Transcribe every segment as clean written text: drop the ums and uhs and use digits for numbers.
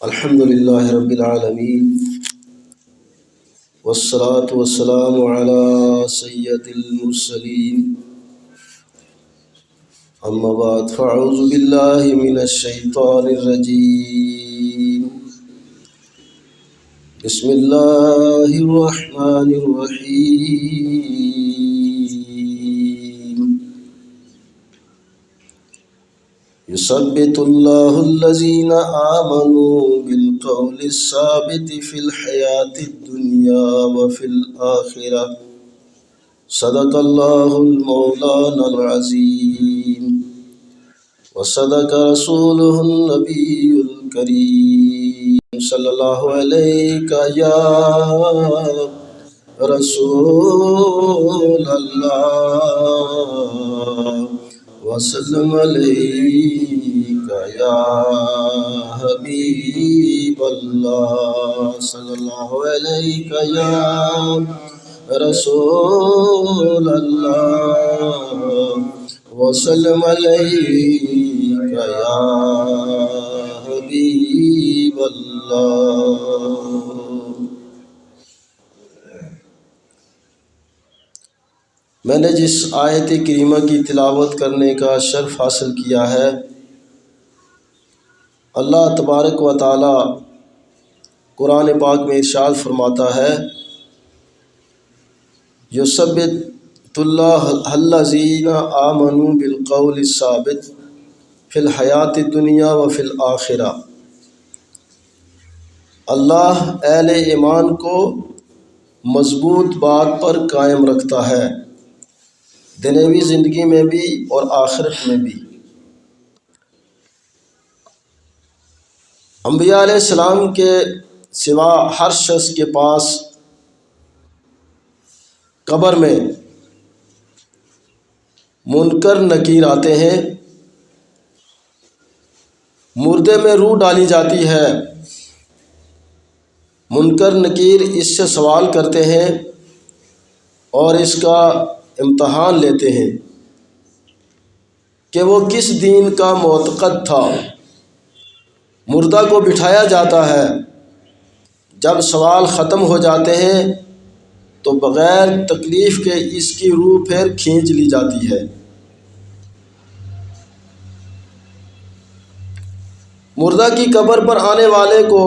الحمد لله رب العالمين والصلاة والسلام على سيد المرسلين أما بعد فأعوذ بالله من الشيطان الرجيم بسم الله الرحمن الرحيم يثبت الله الذين آمنوا بالقول الثابت في الحياة الدنيا وفي الآخرة صدق الله المولانا العظيم وصدق رسوله النبي الكريم صلى الله عليك يا رسول الله وسلم عليك يا حبيب الله صلى الله عليك يا رسول الله وسلم عليك يا حبيب الله۔ میں نے جس آیت کریمہ کی تلاوت کرنے کا شرف حاصل کیا ہے، اللہ تبارک و تعالی قرآن پاک میں ارشاد فرماتا ہے، یثبت اللہ الذین آمنوا بالقول الثابت فی الحیات الدنیا وفی الآخرہ۔ اللہ اہل ایمان کو مضبوط بات پر قائم رکھتا ہے، دنیوی زندگی میں بھی اور آخرت میں بھی۔ انبیاء علیہ السلام کے سوا ہر شخص کے پاس قبر میں منکر نکیر آتے ہیں، مردے میں روح ڈالی جاتی ہے، منکر نکیر اس سے سوال کرتے ہیں اور اس کا امتحان لیتے ہیں کہ وہ کس دین کا معتقد تھا۔ مردہ کو بٹھایا جاتا ہے، جب سوال ختم ہو جاتے ہیں تو بغیر تکلیف کے اس کی روح پھر کھینچ لی جاتی ہے۔ مردہ کی قبر پر آنے والے کو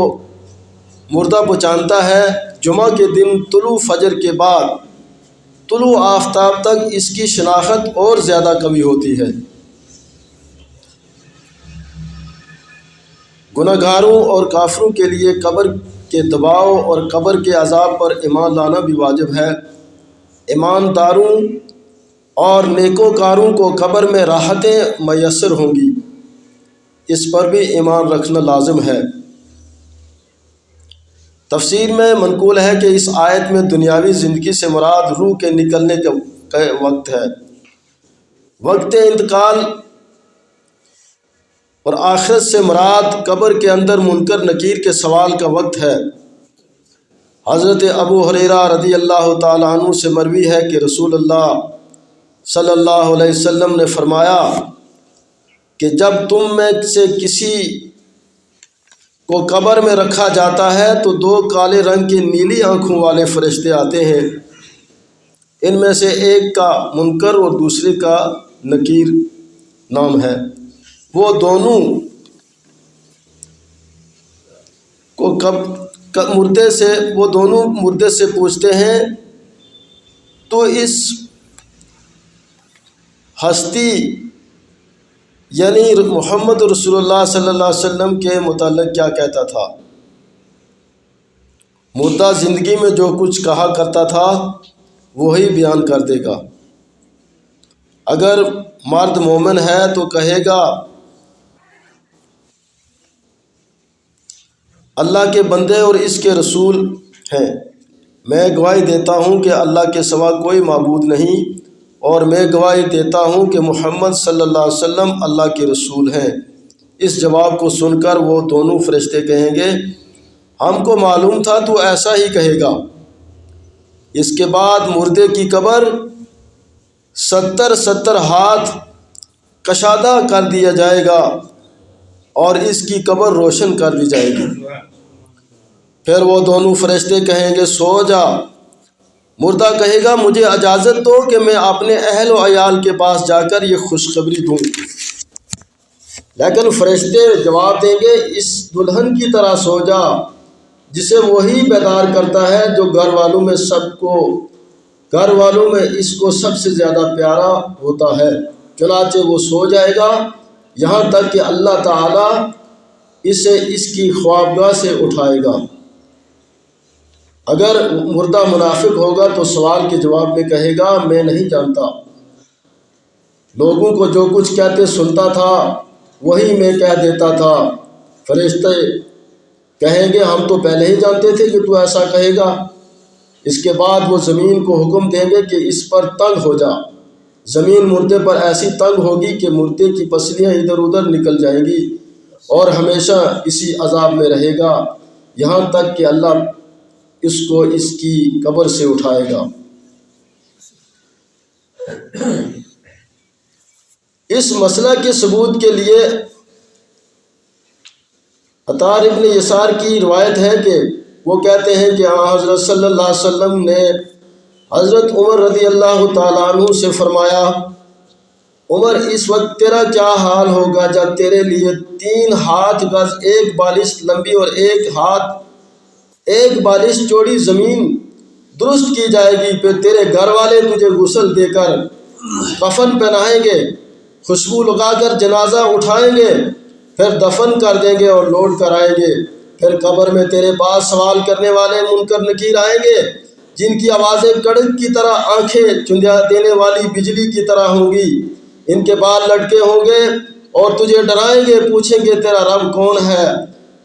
مردہ پہچانتا ہے۔ جمعہ کے دن طلوع فجر کے بعد طلوع آفتاب تک اس کی شناخت اور زیادہ قوی ہوتی ہے۔ گناہگاروں اور کافروں کے لیے قبر کے دباؤ اور قبر کے عذاب پر ایمان لانا بھی واجب ہے۔ ایمانداروں اور نیکوکاروں کو قبر میں راحتیں میسر ہوں گی، اس پر بھی ایمان رکھنا لازم ہے۔ تفسیر میں منقول ہے کہ اس آیت میں دنیاوی زندگی سے مراد روح کے نکلنے کا وقت ہے، وقت انتقال، اور آخرت سے مراد قبر کے اندر منکر نکیر کے سوال کا وقت ہے۔ حضرت ابو ہریرہ رضی اللہ تعالیٰ عنہ سے مروی ہے کہ رسول اللہ صلی اللہ علیہ وسلم نے فرمایا کہ جب تم میں سے کسی کو قبر میں رکھا جاتا ہے تو دو کالے رنگ کے نیلی آنکھوں والے فرشتے آتے ہیں، ان میں سے ایک کا منکر اور دوسرے کا نکیر نام ہے۔ وہ دونوں مردے سے پوچھتے ہیں، تو اس ہستی یعنی محمد رسول اللہ صلی اللہ علیہ وسلم کے متعلق کیا کہتا تھا؟ مردہ زندگی میں جو کچھ کہا کرتا تھا وہی بیان کر دے گا۔ اگر مرد مومن ہے تو کہے گا، اللہ کے بندے اور اس کے رسول ہیں، میں گواہی دیتا ہوں کہ اللہ کے سوا کوئی معبود نہیں، اور میں گواہی دیتا ہوں کہ محمد صلی اللہ علیہ وسلم اللہ کے رسول ہیں۔ اس جواب کو سن کر وہ دونوں فرشتے کہیں گے، ہم کو معلوم تھا تو ایسا ہی کہے گا۔ اس کے بعد مردے کی قبر 70 ہاتھ کشادہ کر دیا جائے گا اور اس کی قبر روشن کر دی جائے گی۔ پھر وہ دونوں فرشتے کہیں گے سو جا۔ مردہ کہے گا مجھے اجازت دو کہ میں اپنے اہل و عیال کے پاس جا کر یہ خوشخبری دوں۔ لیکن فرشتے جواب دیں گے اس دلہن کی طرح سو جا جسے وہی بیدار کرتا ہے جو گھر والوں میں اس کو سب سے زیادہ پیارا ہوتا ہے۔ چنانچہ وہ سو جائے گا یہاں تک کہ اللہ تعالیٰ اسے اس کی خوابگاہ سے اٹھائے گا۔ اگر مردہ منافق ہوگا تو سوال کے جواب میں کہے گا میں نہیں جانتا، لوگوں کو جو کچھ کہتے سنتا تھا وہی میں کہہ دیتا تھا۔ فرشتے کہیں گے ہم تو پہلے ہی جانتے تھے کہ تو ایسا کہے گا۔ اس کے بعد وہ زمین کو حکم دیں گے کہ اس پر تنگ ہو جا۔ زمین مردے پر ایسی تنگ ہوگی کہ مردے کی پسلیاں ادھر ادھر نکل جائیں گی اور ہمیشہ اسی عذاب میں رہے گا یہاں تک کہ اللہ اس کو اس کی قبر سے اٹھائے گا۔ اس مسئلہ کے ثبوت کے لیے عطار ابن یسار کی روایت ہے کہ وہ کہتے ہیں کہ حضرت صلی اللہ علیہ وسلم نے حضرت عمر رضی اللہ تعالیٰ عنہ سے فرمایا عمر اس وقت تیرا کیا حال ہوگا جب تیرے لیے 3 ہاتھ گز 1 بالش لمبی اور 1 بالش چوڑی زمین درست کی جائے گی، پھر تیرے گھر والے تجھے غسل دے کر کفن پہنائیں گے، خوشبو لگا کر جنازہ اٹھائیں گے، پھر دفن کر دیں گے اور لوٹ کر آئیں گے، پھر قبر میں تیرے پاس سوال کرنے والے منکر نکیر آئیں گے جن کی آوازیں کڑک کی طرح، آنکھیں چندیا دینے والی بجلی کی طرح ہوں گی، ان کے بال لٹکے ہوں گے اور تجھے ڈرائیں گے، پوچھیں گے تیرا رب کون ہے،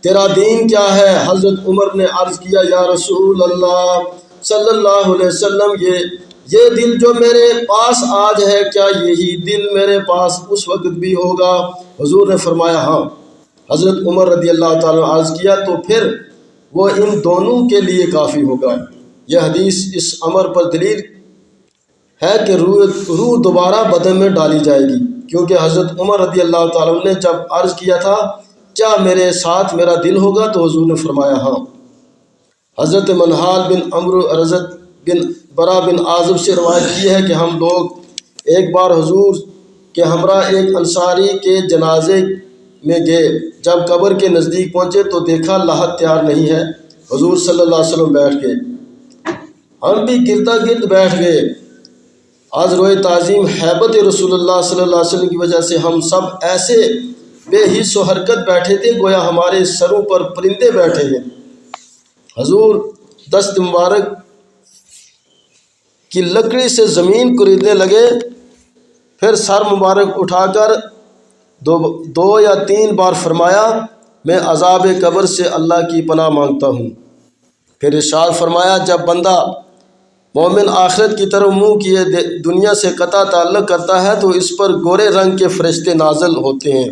تیرا دین کیا ہے؟ حضرت عمر نے عرض کیا یا رسول اللہ صلی اللہ علیہ وسلم یہ دل جو میرے پاس آج ہے کیا یہی دل میرے پاس اس وقت بھی ہوگا؟ حضور نے فرمایا ہاں۔ حضرت عمر رضی اللہ تعالیٰ عنہ عرض کیا تو پھر وہ ان دونوں کے لیے کافی ہوگا۔ یہ حدیث اس امر پر دلیل ہے کہ روح دوبارہ بدن میں ڈالی جائے گی، کیونکہ حضرت عمر رضی اللہ تعالیٰ عنہ نے جب عرض کیا تھا کیا میرے ساتھ میرا دل ہوگا تو حضور نے فرمایا ہاں۔ حضرت منہال بن عمرو رضت بن برا بن عازب سے روایت کی ہے کہ ہم لوگ ایک بار حضور کے ہمراہ ایک انصاری کے جنازے میں گئے، جب قبر کے نزدیک پہنچے تو دیکھا لاحت تیار نہیں ہے، حضور صلی اللہ علیہ وسلم بیٹھ گئے، ہم بھی گردا گرد بیٹھ گئے۔ آج روئے تعظیم ہیبت رسول اللہ صلی اللہ علیہ وسلم کی وجہ سے ہم سب ایسے بے حس و حرکت بیٹھے تھے گویا ہمارے سروں پر پرندے بیٹھے ہیں۔ حضور دست مبارک کی لکڑی سے زمین کوریدنے لگے، پھر سر مبارک اٹھا کر 2 یا 3 بار فرمایا میں عذاب قبر سے اللہ کی پناہ مانگتا ہوں۔ پھر ارشاد فرمایا جب بندہ مومن آخرت کی طرف منہ کیے دنیا سے قطع تعلق کرتا ہے تو اس پر گورے رنگ کے فرشتے نازل ہوتے ہیں،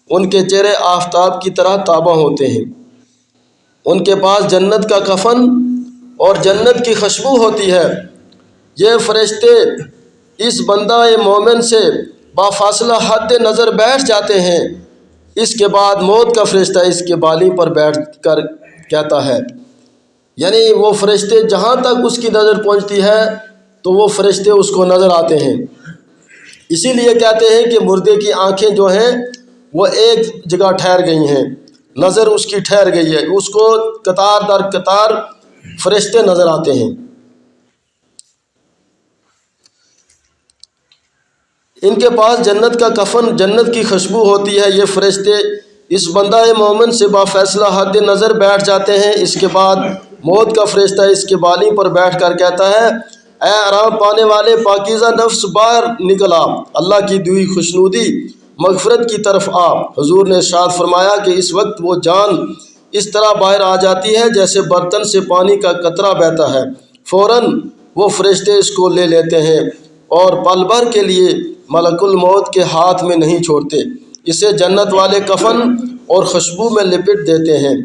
ان کے چہرے آفتاب کی طرح تاباں ہوتے ہیں، ان کے پاس جنت کا کفن اور جنت کی خوشبو ہوتی ہے۔ یہ فرشتے اس بندہ مومن سے بافاصلہ حد نظر بیٹھ جاتے ہیں، اس کے بعد موت کا فرشتہ اس کے بالی پر بیٹھ کر کہتا ہے، یعنی وہ فرشتے جہاں تک اس کی نظر پہنچتی ہے تو وہ فرشتے اس کو نظر آتے ہیں۔ اسی لیے کہتے ہیں کہ مردے کی آنکھیں جو ہیں وہ ایک جگہ ٹھہر گئی ہیں، نظر اس کی ٹھہر گئی ہے، اس کو قطار در قطار فرشتے نظر آتے ہیں۔ ان کے پاس جنت کا کفن، جنت کی خوشبو ہوتی ہے۔ یہ فرشتے اس بندہ مومن سے بافیصلہ حد نظر بیٹھ جاتے ہیں۔ اس کے بعد موت کا فرشتہ اس کے بالی پر بیٹھ کر کہتا ہے اے آرام پانے والے پاکیزہ نفس باہر نکل آ، اللہ کی دی خوشنودی مغفرت کی طرف آ۔ حضور نے ارشاد فرمایا کہ اس وقت وہ جان اس طرح باہر آ جاتی ہے جیسے برتن سے پانی کا قطرہ بہتا ہے، فوراً وہ فرشتے اس کو لے لیتے ہیں اور پل بھر کے لیے ملک الموت کے ہاتھ میں نہیں چھوڑتے، اسے جنت والے کفن اور خوشبو میں لپٹ دیتے ہیں۔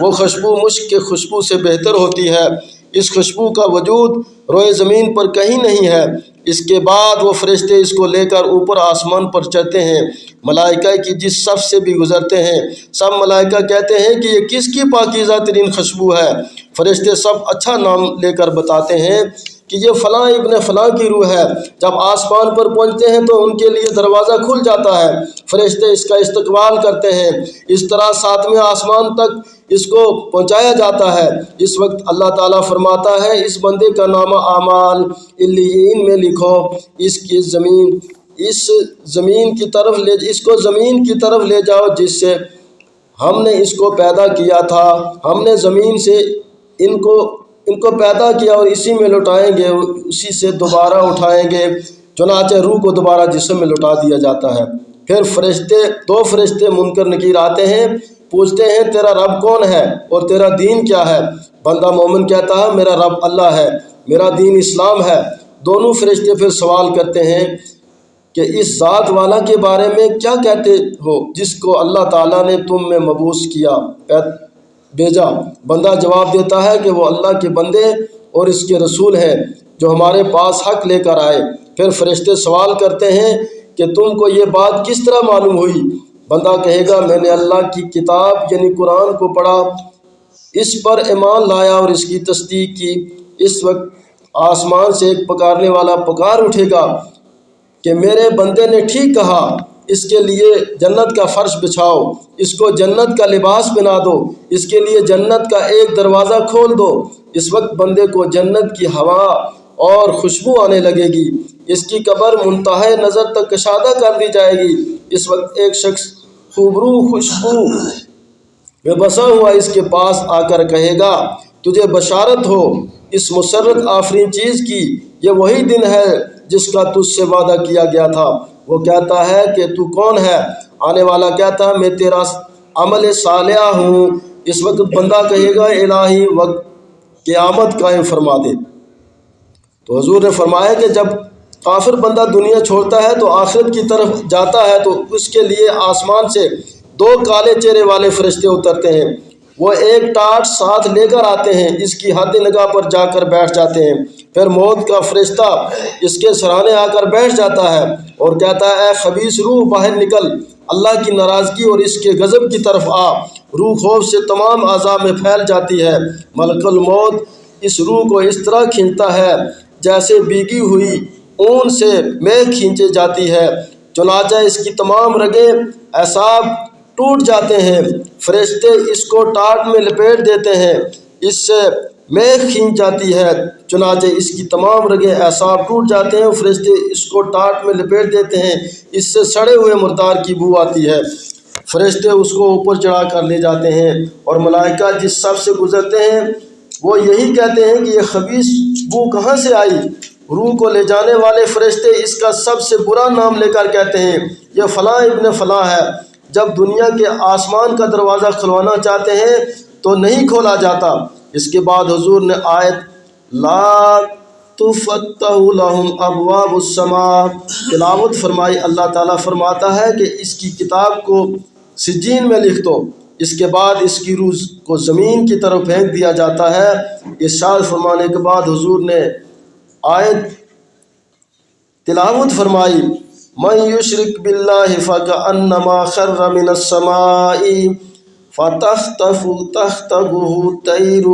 وہ خوشبو مشک کے خوشبو سے بہتر ہوتی ہے، اس خوشبو کا وجود روئے زمین پر کہیں نہیں ہے۔ اس کے بعد وہ فرشتے اس کو لے کر اوپر آسمان پر چڑھتے ہیں، ملائکہ کی جس صف سے بھی گزرتے ہیں سب ملائکہ کہتے ہیں کہ یہ کس کی پاکیزہ ترین خوشبو ہے۔ فرشتے سب اچھا نام لے کر بتاتے ہیں کہ یہ فلاں ابن فلاں کی روح ہے۔ جب آسمان پر پہنچتے ہیں تو ان کے لیے دروازہ کھل جاتا ہے، فرشتے اس کا استقبال کرتے ہیں، اس طرح ساتویں آسمان تک اس کو پہنچایا جاتا ہے۔ اس وقت اللہ تعالیٰ فرماتا ہے اس بندے کا نامہ اعمال علیین میں لکھو، اس کو زمین کی طرف لے جاؤ جس سے ہم نے اس کو پیدا کیا تھا، ہم نے زمین سے ان کو پیدا کیا اور اسی میں لوٹائیں گے، اسی سے دوبارہ اٹھائیں گے۔ چنانچہ روح کو دوبارہ جسم میں لوٹا دیا جاتا ہے۔ پھر دو فرشتے منکر نکیر آتے ہیں، پوچھتے ہیں تیرا رب کون ہے اور تیرا دین کیا ہے؟ بندہ مومن کہتا ہے میرا رب اللہ ہے، میرا دین اسلام ہے۔ دونوں فرشتے پھر سوال کرتے ہیں کہ اس ذات والا کے بارے میں کیا کہتے ہو جس کو اللہ تعالیٰ نے تم میں مبعوث کیا بھیجا؟ بندہ جواب دیتا ہے کہ وہ اللہ کے بندے اور اس کے رسول ہیں جو ہمارے پاس حق لے کر آئے۔ پھر فرشتے سوال کرتے ہیں کہ تم کو یہ بات کس طرح معلوم ہوئی؟ بندہ کہے گا میں نے اللہ کی کتاب یعنی قرآن کو پڑھا، اس پر ایمان لایا اور اس کی تصدیق کی۔ اس وقت آسمان سے ایک پکارنے والا پکار اٹھے گا کہ میرے بندے نے ٹھیک کہا، اس کے لیے جنت کا فرش بچھاؤ، اس کو جنت کا لباس پہنا دو، اس کے لیے جنت کا ایک دروازہ کھول دو۔ اس وقت بندے کو جنت کی ہوا اور خوشبو آنے لگے گی، اس کی قبر منتہے نظر تک کشادہ کر دی جائے گی۔ اس وقت ایک شخص خوبرو خوشبو میں بسا ہوا اس کے پاس آ کر کہے گا تجھے بشارت ہو اس مسرت آفرین چیز کی، یہ وہی دن ہے جس کا تجھ سے وعدہ کیا گیا تھا۔ وہ کہتا ہے کہ تو کون ہے؟ آنے والا کہتا ہے میں تیرا عمل صالحہ ہوں۔ اس وقت بندہ کہے گا الہی وقت قیامت قائم فرما دے۔ تو حضور نے فرمایا کہ جب کافر بندہ دنیا چھوڑتا ہے تو آخرت کی طرف جاتا ہے تو اس کے لیے آسمان سے دو کالے چہرے والے فرشتے اترتے ہیں، وہ ایک ٹارچ ساتھ لے کر آتے ہیں، اس کی حد نگاہ پر جا کر بیٹھ جاتے ہیں۔ پھر موت کا فرشتہ اس کے سرانے آ کر بیٹھ جاتا ہے اور کہتا ہے اے خبیث روح باہر نکل، اللہ کی ناراضگی اور اس کے غضب کی طرف آ۔ روح خوف سے تمام اعضاء میں پھیل جاتی ہے، ملک الموت اس روح کو اس طرح کھینچتا ہے جیسے بھیگی ہوئی اون سے میخ کھینچی جاتی ہے، چنانچہ اس کی تمام رگیں اعصاب ٹوٹ جاتے ہیں۔ فرشتے اس کو ٹاٹ میں لپیٹ دیتے ہیں، اس سے میخ کھینچ جاتی ہے، چنانچہ اس کی تمام رگیں اعصاب ٹوٹ جاتے ہیں۔ فرشتے اس کو ٹاٹ میں لپیٹ دیتے ہیں، اس سے سڑے ہوئے مردار کی بو آتی ہے۔ فرشتے اس کو اوپر چڑھا کر لے جاتے ہیں اور ملائکہ جس صف سے گزرتے ہیں وہ یہی کہتے ہیں کہ یہ خبیث بو کہاں سے آئی؟ روح کو لے جانے والے فرشتے اس کا سب سے برا نام لے کر کہتے ہیں یہ فلاں ابن فلاں ہے۔ جب دنیا کے آسمان کا دروازہ کھلوانا چاہتے ہیں تو نہیں کھولا جاتا۔ اس کے بعد حضور نے آیت لا تفتح لهم ابواب السماء تلاوت فرمائی۔ اللہ تعالیٰ فرماتا ہے کہ اس کی کتاب کو سجین میں لکھ دو، اس کے بعد اس کی روح کو زمین کی طرف پھینک دیا جاتا ہے۔ ارشاد فرمانے کے بعد حضور نے آیت تلاوت فرمائی من یشرک باللہ فکأنما خر من السماء فتخطفه الطیر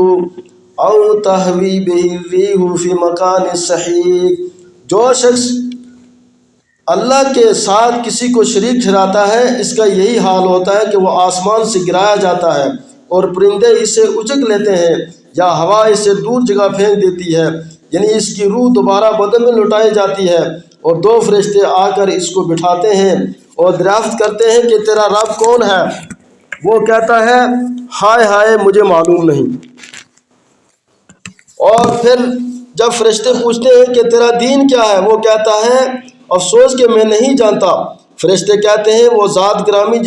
او تہوی بہ الریح فی مکان صحیح۔ جو شخص اللہ کے ساتھ کسی کو شریک ٹھہراتا ہے اس کا یہی حال ہوتا ہے کہ وہ آسمان سے گرایا جاتا ہے اور پرندے اسے اچک لیتے ہیں یا ہوا اسے دور جگہ پھینک دیتی ہے، یعنی اس کی روح دوبارہ بدن میں لوٹائی جاتی ہے اور دو فرشتے آ کر اس کو بٹھاتے ہیں اور دریافت کرتے ہیں کہ تیرا رب کون ہے؟ وہ کہتا ہے ہائے ہائے مجھے معلوم نہیں۔ اور پھر جب فرشتے پوچھتے ہیں کہ تیرا دین کیا ہے؟ وہ کہتا ہے افسوس کہ میں نہیں جانتا۔ فرشتے کہتے ہیں وہ ذات گرامی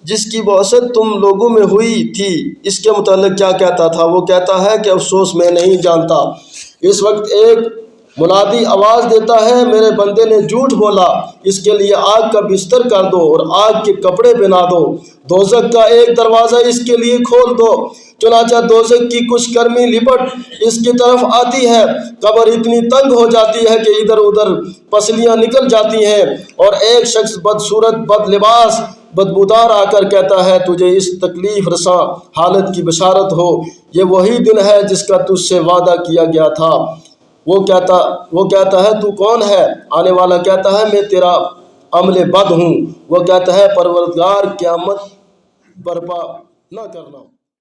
جس کی بعثت تم لوگوں میں ہوئی تھی اس کے متعلق کیا کہتا تھا؟ وہ کہتا ہے کہ افسوس میں نہیں جانتا۔ اس وقت ایک منادی آواز دیتا ہے میرے بندے نے جھوٹ بولا، اس کے لیے آگ کا بستر کر دو اور آگ کے کپڑے بنا دو، دوزخ کا ایک دروازہ اس کے لیے کھول دو۔ چنانچہ دوزخ کی کچھ گرمی لپٹ اس کی طرف آتی ہے، قبر اتنی تنگ ہو جاتی ہے کہ ادھر ادھر پسلیاں نکل جاتی ہیں، اور ایک شخص بدصورت بد لباس بدبودار آ کر کہتا ہے تجھے اس تکلیف رساں حالت کی بشارت ہو، یہ وہی دن ہے جس کا تجھ سے وعدہ کیا گیا تھا۔ وہ کہتا ہے تو کون ہے؟ آنے والا کہتا ہے میں تیرا عمل بد ہوں۔ وہ کہتا ہے پروردگار قیامت برپا نہ کرنا۔